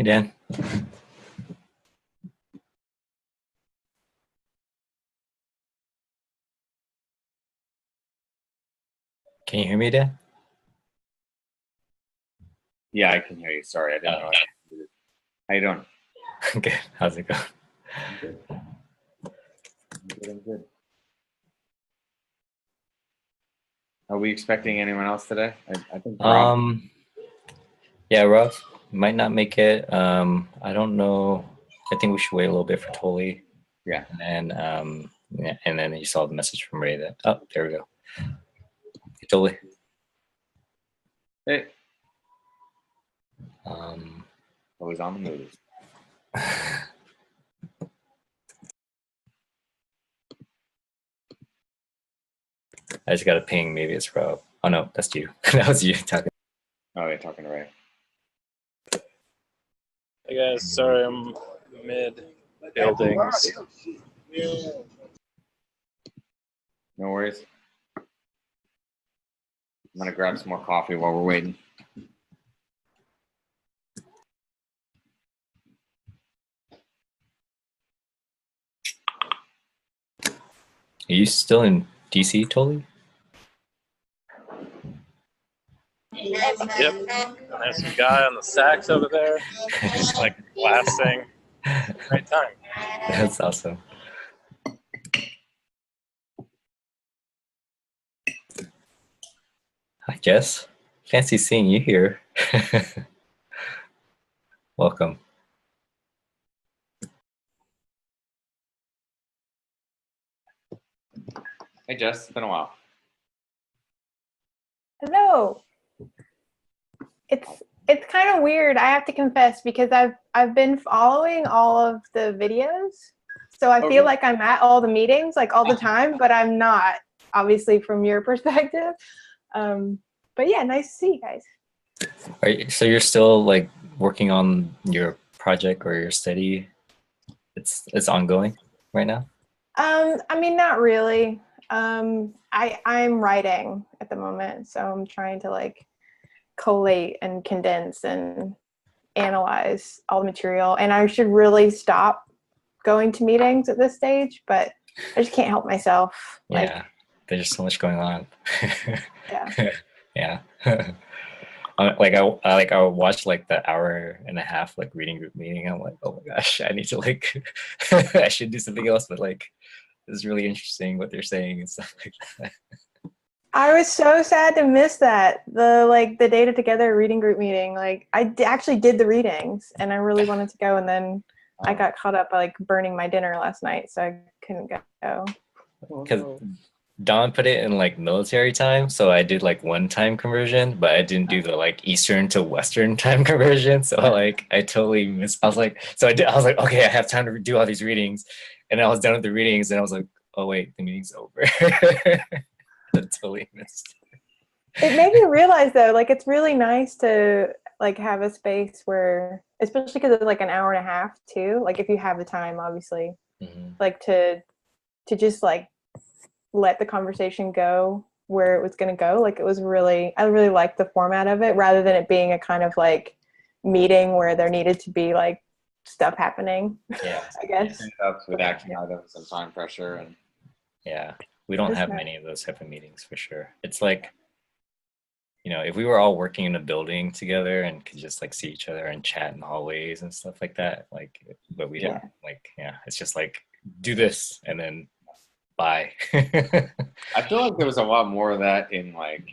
Hey Dan, can you hear me, Dan? Yeah, I can hear you. Sorry, I didn't know. How you doing? Good. How's it going? I'm good. I'm good. Are we expecting anyone else today? I think Rob. Yeah, Rob might not make it. I don't know. I think we should wait a little bit for Toli, Yeah. and then you saw the message from Ray that. Oh, there we go. Hey, Toli. Hey. Um, Always on the move. I just got a ping. Maybe it's Rob. Oh no, that's you. That was you talking. Oh, you're talking to Ray. Hey guys, sorry I'm mid buildings. No worries. I'm gonna grab some more coffee while we're waiting. Are you still in DC, Toli? Yep, and there's some guy on the sax over there, just like blasting. Great time. That's awesome. Hi, Jess. Fancy seeing you here. Welcome. Hey, Jess. It's been a while. Hello. It's kind of weird, I have to confess, because I've been following all of the videos. So I feel like I'm at all the meetings like all the time, but I'm not, obviously from your perspective. But yeah, nice to see you guys. So you're still like working on your project or your study? It's ongoing right now? I mean, not really. I'm writing at the moment, so I'm trying to like collate and condense and analyze all the material. And I should really stop going to meetings at this stage, but I just can't help myself. Yeah, there's just so much going on. Yeah. Yeah. I watched like the hour and a half like reading group meeting. I'm like, oh my gosh, I need to like I should do something else, but like this is really interesting what they're saying and stuff like that. I was so sad to miss that, the Data Together reading group meeting. Like actually did the readings and I really wanted to go, and then I got caught up like burning my dinner last night, so I couldn't go. Because Don put it in like military time, so I did like one time conversion, but I didn't do the like Eastern to Western time conversion. So like I totally missed. I was like, I was like, okay, I have time to do all these readings, and I was done with the readings, and I was like, oh wait, the meeting's over. I totally missed. It made me realize though, like it's really nice to like have a space where, especially because it's like an hour and a half too. Like if you have the time, obviously, like to just like let the conversation go where it was going to go. Like it was really, I really liked the format of it rather than it being a kind of like meeting where there needed to be like stuff happening. Yeah, I guess. with action items and time pressure and. Yeah, we don't have many of those type of meetings for sure. It's like, you know, if we were all working in a building together and could just like see each other and chat in the hallways and stuff like that, like, but we don't. Like, yeah, it's just like do this and then bye. I feel like there was a lot more of that in like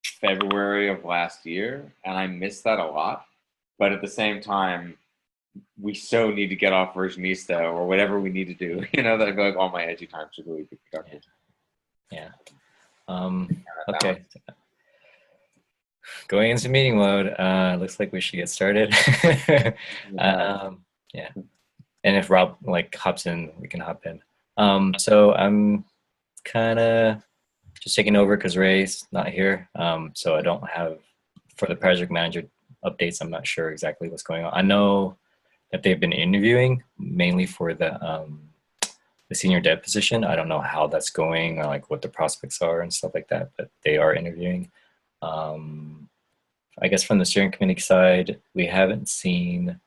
February of last year, and I missed that a lot. But at the same time, we so need to get off Versionista or whatever we need to do. You know, that I feel like all my edgy time should really be productive. Yeah. Okay. Going into meeting mode. Looks like we should get started. Yeah. And if Rob like hops in, we can hop in. So I'm kind of just taking over because Ray's not here. So I don't have, for the project manager updates, I'm not sure exactly what's going on. I know that they've been interviewing mainly for the senior dev position. I don't know how that's going or like what the prospects are and stuff like that, but they are interviewing. I guess from the steering committee side, we haven't seen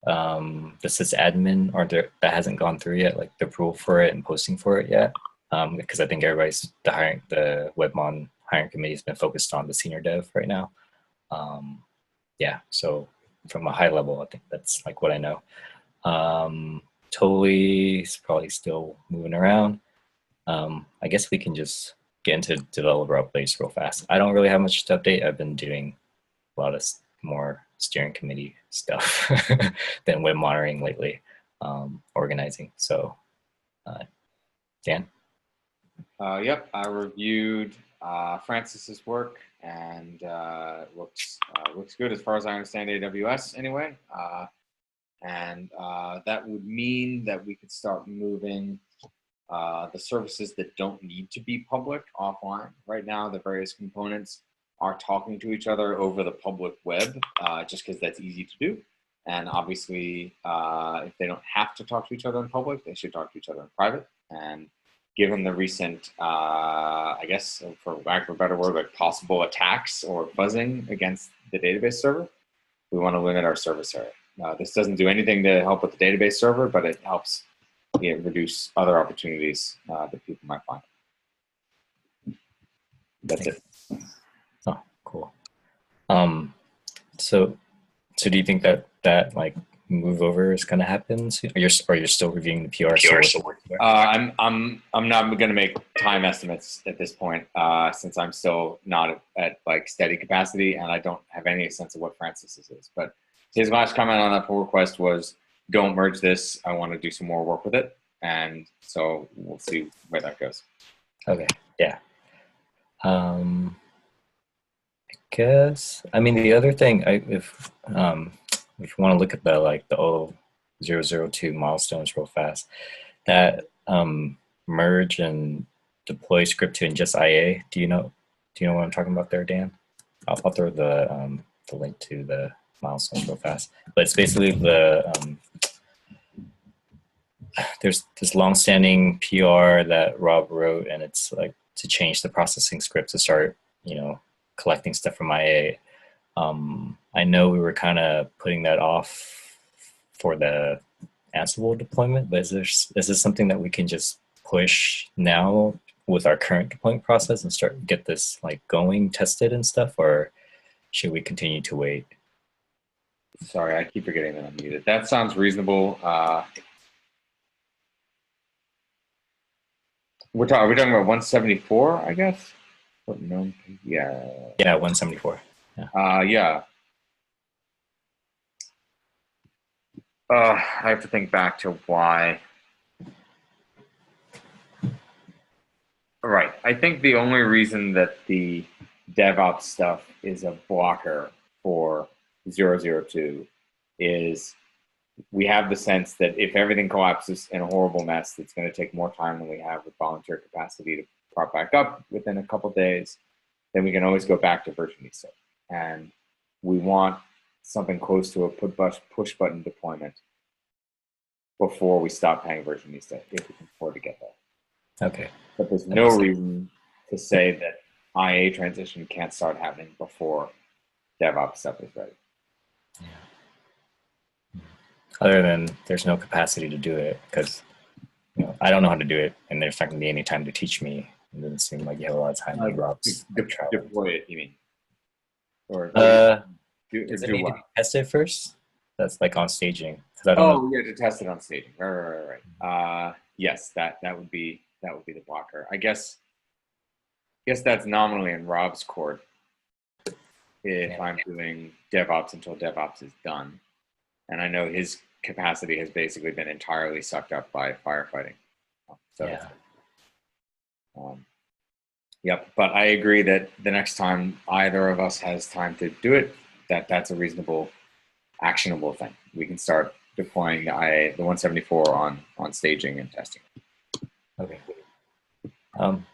the sysadmin, or that hasn't gone through yet, like the approval for it and posting for it yet. Because I think the Webmon hiring committee has been focused on the senior dev right now. Yeah, so from a high level, I think that's like what I know. Totally is probably still moving around. I guess we can just get into developer updates real fast. I don't really have much to update. I've been doing a lot of more steering committee stuff than web monitoring lately, organizing. So, Dan? Yep, I reviewed Francis's work, and looks good as far as I understand AWS anyway. And that would mean that we could start moving the services that don't need to be public offline. Right now, the various components are talking to each other over the public web, just because that's easy to do. And obviously, if they don't have to talk to each other in public, they should talk to each other in private. And given the recent, I guess, for lack of a better word, like possible attacks or fuzzing against the database server, we want to limit our service area. This doesn't do anything to help with the database server, but it helps reduce other opportunities that people might find. That's it. Oh, cool. So do you think that like move over is going to happen soon? Or you're still reviewing the PR? I'm not going to make time estimates at this point, since I'm still not at like steady capacity, and I don't have any sense of what Francis's is. But his last comment on that pull request was, "Don't merge this. I want to do some more work with it." And so we'll see where that goes. Okay. Yeah. I guess. I mean, the other thing, if you want to look at the 002 milestones real fast, that merge and deploy script to ingest IA. Do you know what I'm talking about there, Dan? I'll throw the link to the milestones real fast. But it's basically there's this long-standing PR that Rob wrote, and it's like to change the processing script to start, collecting stuff from IA. I know we were kind of putting that off for the Ansible deployment, but is this something that we can just push now with our current deployment process and get this like going, tested and stuff, or should we continue to wait? Sorry, I keep forgetting that I'm muted. That sounds reasonable. Are we talking about 174, I guess? No, yeah. Yeah, 174. Yeah. Yeah. I have to think back to why. Right. I think the only reason that the DevOps stuff is a blocker for 002 is we have the sense that if everything collapses in a horrible mess, it's going to take more time than we have with volunteer capacity to prop back up within a couple of days. Then we can always go back to versionista. And we want something close to a push button deployment before we stop paying versionista, if we can afford to get there. Okay. But there's no reason to say that IA transition can't start happening before DevOps stuff is ready. Yeah. Other than there's no capacity to do it because I don't know how to do it, and there's not going to be any time to teach me. It doesn't seem like you have a lot of time. Deploy it, you mean? Or does it need to be tested first? That's like on staging. I don't know. Yeah, to test it on staging. Right. Yes, that would be the blocker. I guess that's nominally in Rob's court if I'm doing DevOps until DevOps is done. And I know his capacity has basically been entirely sucked up by firefighting. So, yeah. Yep. But I agree that the next time either of us has time to do it, that's a reasonable, actionable thing. We can start deploying the 174 on staging and testing. Okay.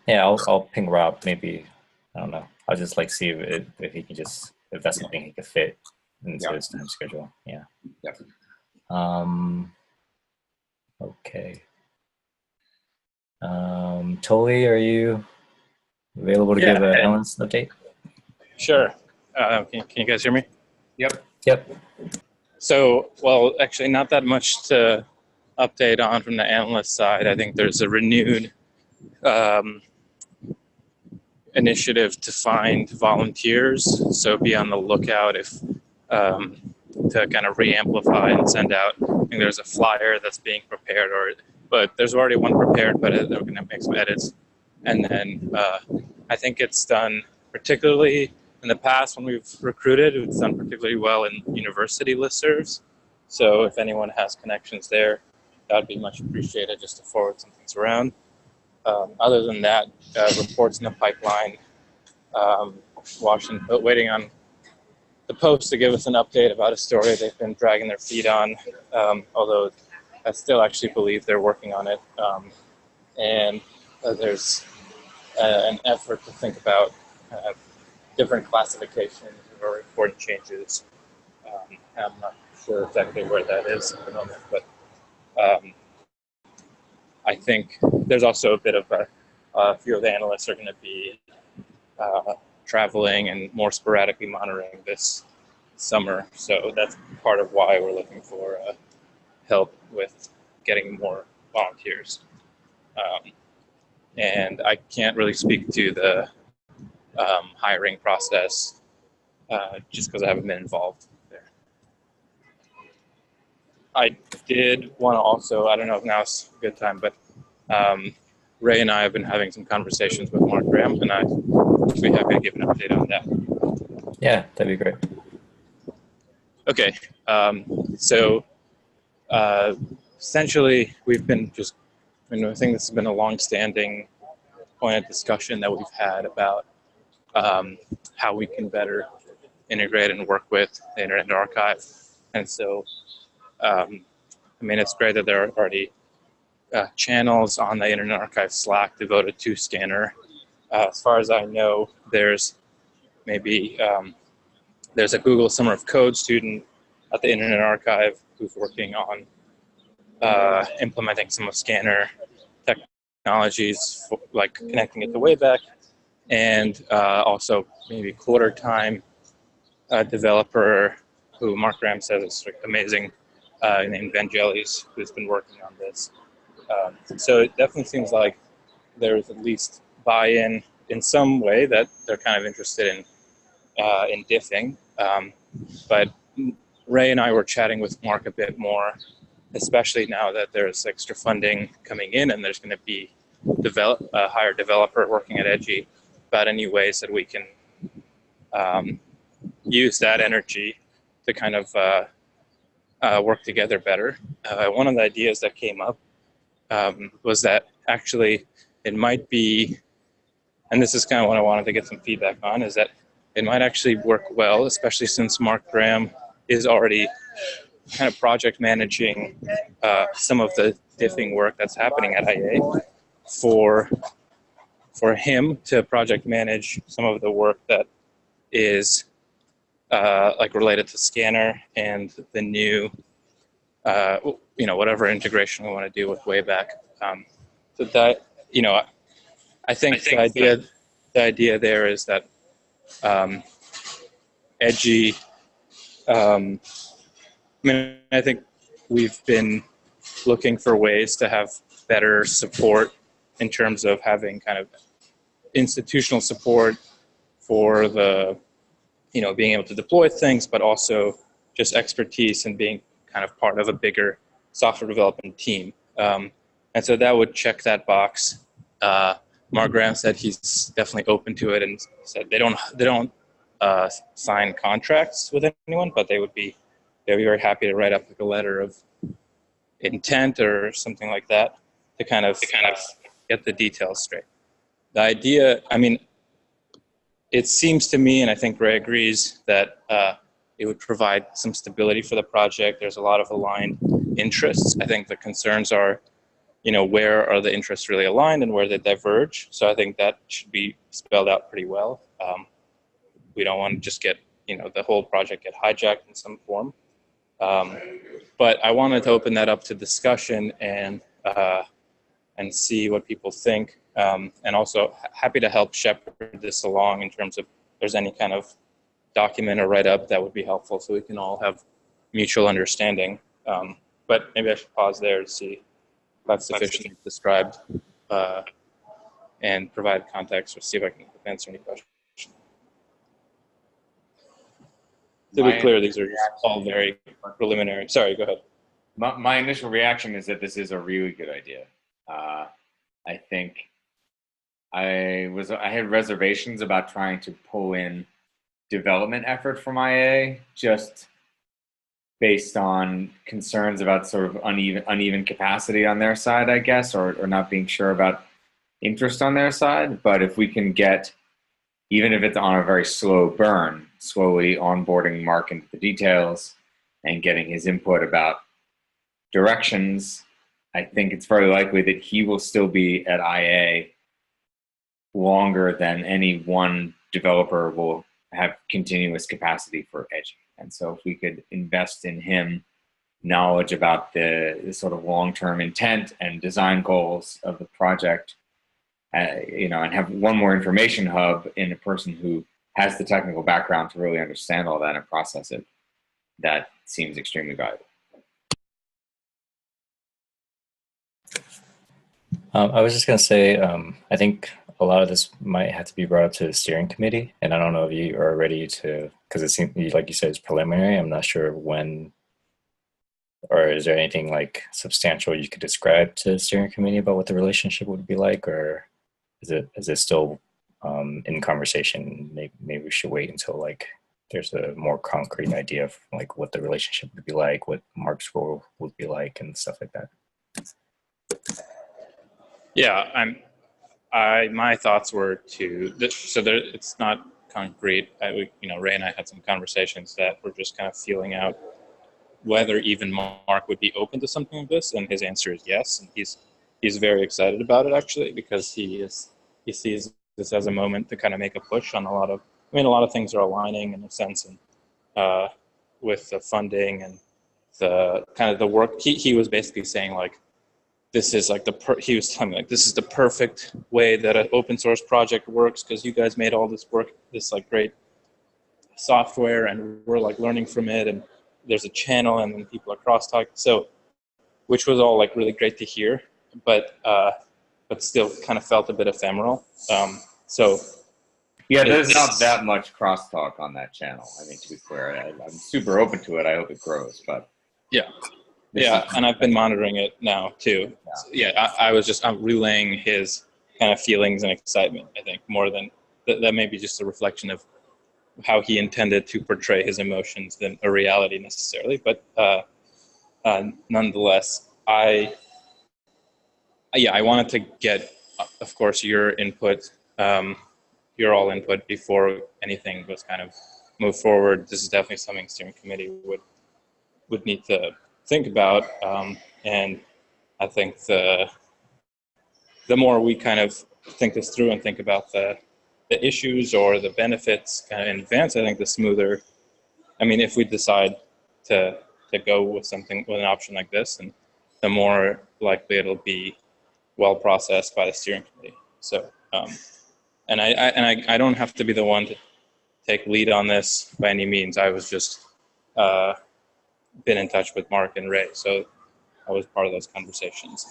Yeah, I'll ping Rob. Maybe, I don't know. I'll just see if he can if that's something he could fit into his time schedule. Yeah. Yep. Okay. Toli, are you available to give Ellen's update? Sure. Can you guys hear me? Yep. Yep. So, well, actually, not that much to update on from the analyst side. I think there's a renewed initiative to find volunteers. So be on the lookout if to kind of re-amplify and send out. I think there's a flyer that's being prepared, but there's already one prepared, but they're going to make some edits. And then I think it's done particularly in the past when we've recruited, it's done particularly well in university listservs. So if anyone has connections there, that would be much appreciated just to forward some things around. Other than that, reports in the pipeline, waiting on the Post to give us an update about a story they've been dragging their feet on, although I still actually believe they're working on it. And there's an effort to think about different classifications or reporting changes. I'm not sure exactly where that is at the moment, but I think there's also a bit of a few of the analysts are going to be traveling and more sporadically monitoring this summer. So that's part of why we're looking for help with getting more volunteers. And I can't really speak to the hiring process just because I haven't been involved there. I did want to also, I don't know if now's a good time, but Ray and I have been having some conversations with Mark Graham, and I'd be happy to give an update on that. Yeah, that'd be great. Okay, so essentially we've been I think this has been a long-standing point of discussion that we've had about how we can better integrate and work with the Internet Archive. And so, it's great that there are already channels on the Internet Archive Slack devoted to Scanner. As far as I know, there's a Google Summer of Code student at the Internet Archive who's working on implementing some of Scanner technologies, like connecting it to Wayback, and also maybe Quarter Time developer who Mark Graham says is amazing, named Vangelis, who's been working on this. So it definitely seems like there's at least buy-in in some way that they're kind of interested in diffing. But Ray and I were chatting with Mark a bit more, especially now that there's extra funding coming in and there's going to be a higher developer working at Edgy, about any ways that we can use that energy to kind of work together better. One of the ideas that came up was that actually it might be, and this is kind of what I wanted to get some feedback on, is that it might actually work well, especially since Mark Graham is already kind of project managing some of the diffing work that's happening at IA, for him to project manage some of the work that is like related to Scanner and the new, whatever integration we want to do with Wayback. So that, I think the idea there is that Edgy, I think we've been looking for ways to have better support in terms of having kind of institutional support for the, being able to deploy things, but also just expertise and being kind of part of a bigger software development team. And so that would check that box. Mark Graham said he's definitely open to it, and said they don't sign contracts with anyone, but they'd be very happy to write up like a letter of intent or something like that to kind of get the details straight. The idea, it seems to me, and I think Ray agrees, that it would provide some stability for the project. There's a lot of aligned interests. I think the concerns are, where are the interests really aligned and where they diverge. So I think that should be spelled out pretty well. We don't want to just get, the whole project get hijacked in some form. But I wanted to open that up to discussion and see what people think. And also happy to help shepherd this along in terms of if there's any kind of document or write-up that would be helpful, so we can all have mutual understanding. But maybe I should pause there to see if that's sufficiently described and provide context, or see if I can answer any questions. To be clear, these are just all very preliminary. Sorry, go ahead. My initial reaction is that this is a really good idea. I think I had reservations about trying to pull in development effort from IA, just based on concerns about sort of uneven capacity on their side, I guess, or not being sure about interest on their side. But if we can get, even if it's on a very slow burn, slowly onboarding Mark into the details and getting his input about directions, I think it's very likely that he will still be at IA longer than any one developer will have continuous capacity for edging. And so if we could invest in him knowledge about the sort of long-term intent and design goals of the project, and have one more information hub in a person who has the technical background to really understand all that and process it, that seems extremely valuable. I was just going to say, I think a lot of this might have to be brought up to the steering committee, and I don't know if you are ready to, because it seems like you said it's preliminary. I'm not sure when, or is there anything like substantial you could describe to the steering committee about what the relationship would be like, or is it still in conversation? Maybe we should wait until like there's a more concrete idea of like what the relationship would be like, what Mark's role would be like, and stuff like that. Yeah, my thoughts were it's not concrete. Ray and I had some conversations that were just kind of feeling out whether even Mark would be open to something like this, and his answer is yes, and he's very excited about it actually, because he sees this as a moment to kind of make a push on a lot of things are aligning in a sense, and with the funding and the kind of the work. He was basically saying like, this is like he was telling me like, this is the perfect way that an open source project works, because you guys made all this work, this like great software, and we're like learning from it, and there's a channel, and then people are crosstalk. So, which was all like really great to hear, but still kind of felt a bit ephemeral. Yeah, there's not that much crosstalk on that channel. I mean, to be clear, I'm super open to it. I hope it grows, but yeah. And I've been monitoring it now too. Yeah, I'm relaying his kind of feelings and excitement, I think, more than that may be just a reflection of how he intended to portray his emotions than a reality necessarily. But nonetheless, I wanted to get, of course, your input, your all input before anything was kind of moved forward. This is definitely something steering committee would need to think about, and I think the more we kind of think this through and think about the issues or the benefits kind of in advance, I think the smoother. I mean, if we decide to go with an option like this, and the more likely it'll be well processed by the steering committee. So, and I don't have to be the one to take lead on this by any means. I was just been in touch with Mark and Ray, so I was part of those conversations.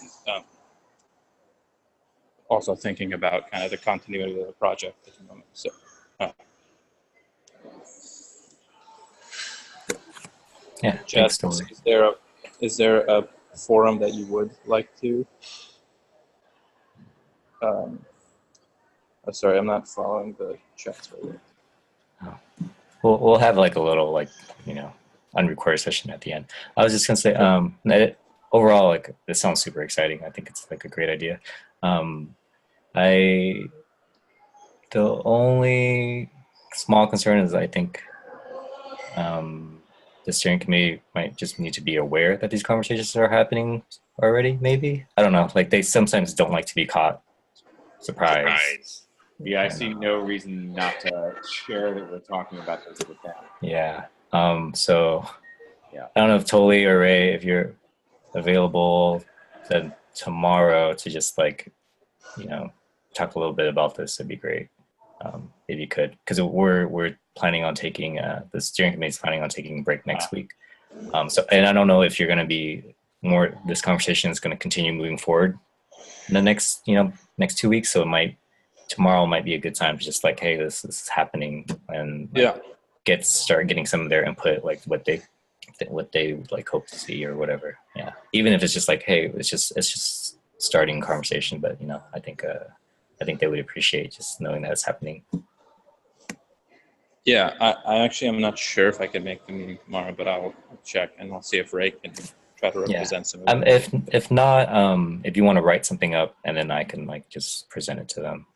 Also thinking about kind of the continuity of the project at the moment. So, yeah. Jess, is there a forum that you would like to? Sorry, I'm not following the chats right now. Oh. We'll have like a little unrecorded session at the end. I was just gonna say, overall, like this sounds super exciting. I think it's like a great idea. The only small concern is I think the steering committee might just need to be aware that these conversations are happening already. Maybe, I don't know. Like they sometimes don't like to be caught surprised. Yeah, I see no reason not to share that we're talking about this with them. Yeah. So yeah, I don't know if Toli or Ray, if you're available then tomorrow to just like, talk a little bit about this, it'd be great. If you could, because we're planning on taking the steering committee is planning on taking a break next week. So, and I don't know if you're going to be more, this conversation is going to continue moving forward in the next, next 2 weeks. So tomorrow might be a good time to just like, hey, this is happening, and like, start getting some of their input, like what they like hope to see or whatever. Yeah. Even if it's just like, hey, it's just starting conversation, but I think they would appreciate just knowing that it's happening. Yeah, I actually am not sure if I can make the meeting tomorrow, but I'll check and I'll see if Ray can try to represent some of it. If not, if you want to write something up and then I can like just present it to them,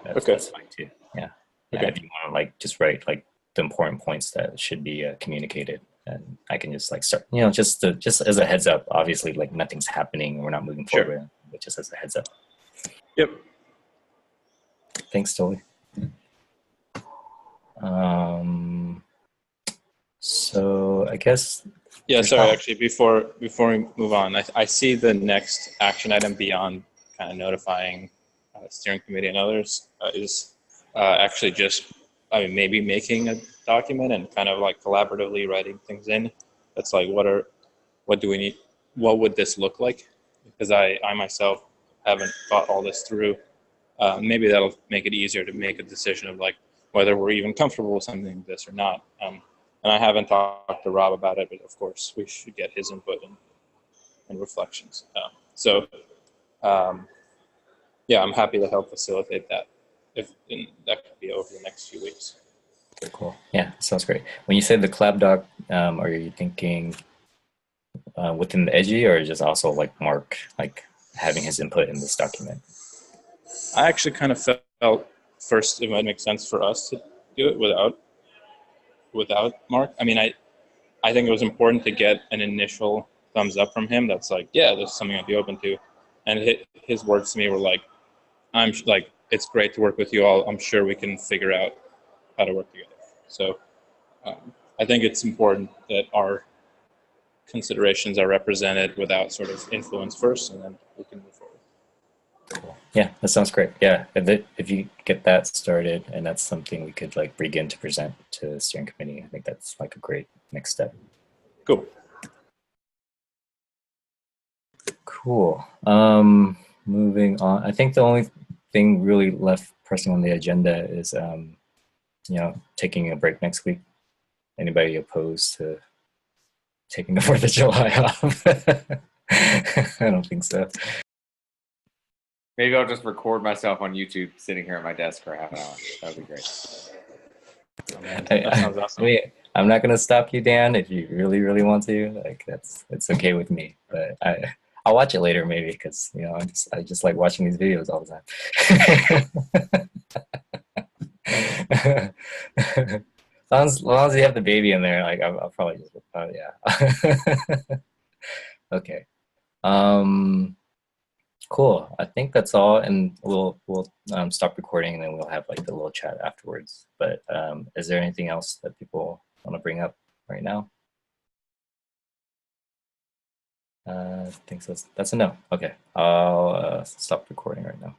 that's fine too. Yeah. Okay. If you want to like just write like the important points that should be communicated, and I can just like start, just as a heads up. Obviously, like nothing's happening, we're not moving forward, but just as a heads up. Yep. Thanks, Toli. So I guess. Yeah, sorry, actually, before we move on, I see the next action item beyond kind of notifying steering committee and others is actually just, maybe making a document and kind of like collaboratively writing things in. That's like, what do we need? What would this look like? Because I myself haven't thought all this through. Maybe that'll make it easier to make a decision of like whether we're even comfortable with something like this or not. And I haven't talked to Rob about it, but of course we should get his input and reflections. Yeah, I'm happy to help facilitate that. That could be over the next few weeks. Cool. Yeah, sounds great. When you say the collab doc, are you thinking within the Edgy, or just also like Mark, like having his input in this document? I actually kind of felt first it might make sense for us to do it without Mark. I think it was important to get an initial thumbs up from him. That's like, yeah, this is something I'd be open to. And his words to me were like, it's great to work with you all. I'm sure we can figure out how to work together. So I think it's important that our considerations are represented without sort of influence first, and then we can move forward. Cool. Yeah, that sounds great. Yeah, if you get that started, and that's something we could like begin to present to the steering committee, I think that's like a great next step. Cool. Cool. Moving on. I think the only thing really left pressing on the agenda is taking a break next week. Anybody opposed to taking the 4th of July off? I don't think so. Maybe I'll just record myself on YouTube sitting here at my desk for half an hour. That would be great. That sounds awesome. I'm not gonna stop you, Dan, if you really, really want to. Like it's okay with me. But I'll watch it later maybe, because I just like watching these videos all the time. As long as you have the baby in there, like I'll probably just yeah. Okay. Cool. I think that's all, and we'll stop recording, and then we'll have like the little chat afterwards. But is there anything else that people want to bring up right now? I think that's a no. Okay, I'll stop recording right now.